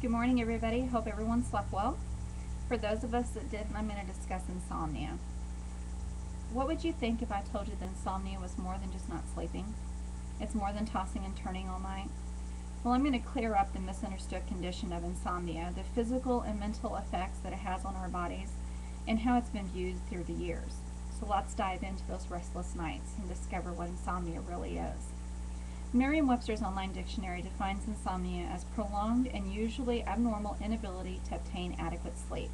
Good morning, everybody. Hope everyone slept well. For those of us that didn't, I'm going to discuss insomnia. What would you think if I told you that insomnia was more than just not sleeping? It's more than tossing and turning all night. Well, I'm going to clear up the misunderstood condition of insomnia, the physical and mental effects that it has on our bodies, and how it's been viewed through the years. So let's dive into those restless nights and discover what insomnia really is. Merriam-Webster's online dictionary defines insomnia as prolonged and usually abnormal inability to obtain adequate sleep.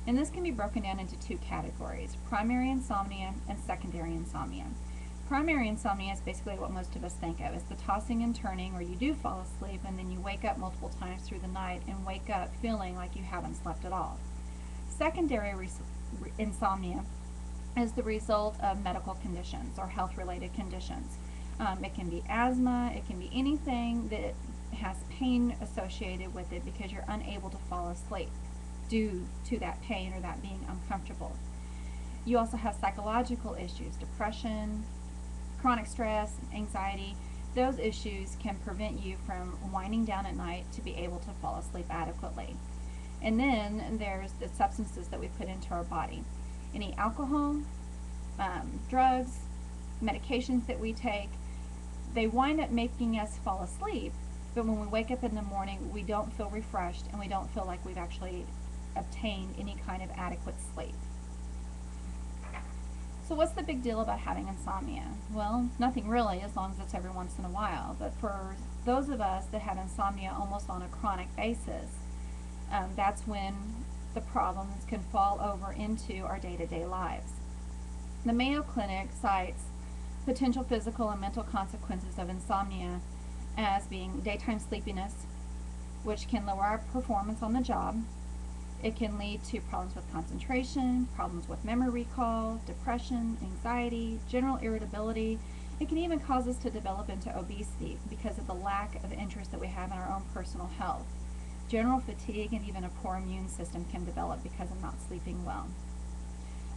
And this can be broken down into two categories, primary insomnia and secondary insomnia. Primary insomnia is basically what most of us think of as the tossing and turning where you do fall asleep and then you wake up multiple times through the night and wake up feeling like you haven't slept at all. Secondary insomnia is the result of medical conditions or health-related conditions. It can be asthma, it can be anything that has pain associated with it because you're unable to fall asleep due to that pain or that being uncomfortable. You also have psychological issues, depression, chronic stress, anxiety. Those issues can prevent you from winding down at night to be able to fall asleep adequately. And then there's the substances that we put into our body. Any alcohol, drugs, medications that we take, they wind up making us fall asleep, but when we wake up in the morning, we don't feel refreshed and we don't feel like we've actually obtained any kind of adequate sleep. So what's the big deal about having insomnia? Well, nothing really, as long as it's every once in a while. But for those of us that have insomnia almost on a chronic basis, that's when the problems can fall over into our day-to-day lives. The Mayo Clinic cites potential physical and mental consequences of insomnia as being daytime sleepiness, which can lower our performance on the job. It can lead to problems with concentration, problems with memory recall, depression, anxiety, general irritability. It can even cause us to develop into obesity because of the lack of interest that we have in our own personal health. General fatigue and even a poor immune system can develop because of not sleeping well.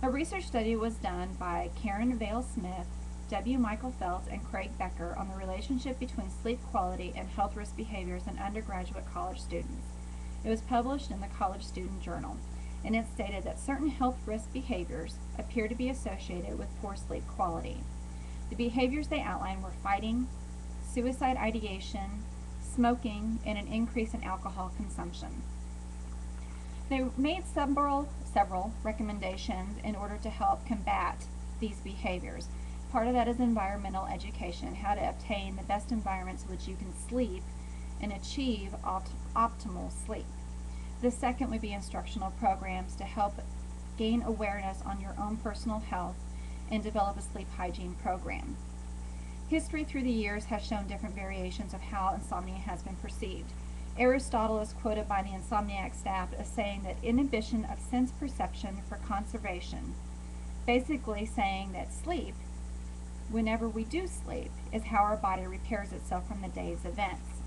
A research study was done by Karen Vale Smith, W. Michael Feltz, and Craig Becker on the relationship between sleep quality and health risk behaviors in undergraduate college students. It was published in the College Student Journal, and it stated that certain health risk behaviors appear to be associated with poor sleep quality. The behaviors they outlined were fighting, suicide ideation, smoking, and an increase in alcohol consumption. They made several recommendations in order to help combat these behaviors. Part of that is environmental education, how to obtain the best environment so that you can sleep and achieve optimal sleep. The second would be instructional programs to help gain awareness on your own personal health and develop a sleep hygiene program. History through the years has shown different variations of how insomnia has been perceived. Aristotle is quoted by the Insomniac staff as saying that inhibition of sense perception for conservation, basically saying that sleep, whenever we do sleep, is how our body repairs itself from the day's events.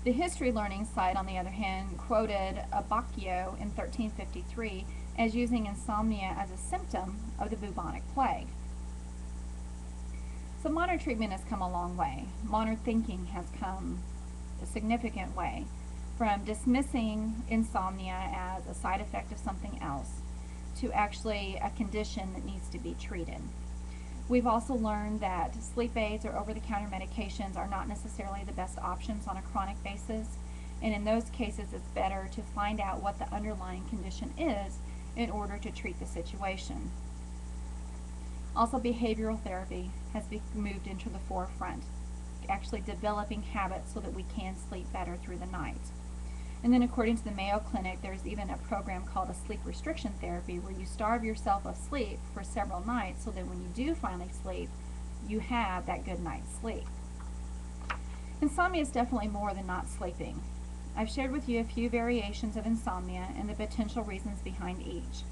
The history learning site, on the other hand, quoted Abbacchio in 1353 as using insomnia as a symptom of the bubonic plague. So modern treatment has come a long way. Modern thinking has come a significant way, from dismissing insomnia as a side effect of something else to actually a condition that needs to be treated. We've also learned that sleep aids or over-the-counter medications are not necessarily the best options on a chronic basis, and in those cases it's better to find out what the underlying condition is in order to treat the situation. Also, behavioral therapy has moved into the forefront, actually developing habits so that we can sleep better through the night. And then according to the Mayo Clinic, there's even a program called a sleep restriction therapy where you starve yourself of sleep for several nights so that when you do finally sleep, you have that good night's sleep. Insomnia is definitely more than not sleeping. I've shared with you a few variations of insomnia and the potential reasons behind each.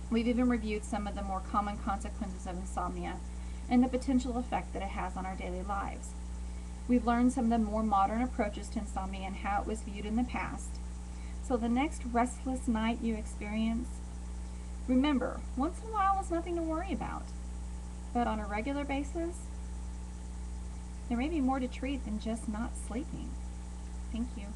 We've even reviewed some of the more common consequences of insomnia and the potential effect that it has on our daily lives. We've learned some of the more modern approaches to insomnia and how it was viewed in the past. So the next restless night you experience, remember, once in a while is nothing to worry about. But on a regular basis, there may be more to treat than just not sleeping. Thank you.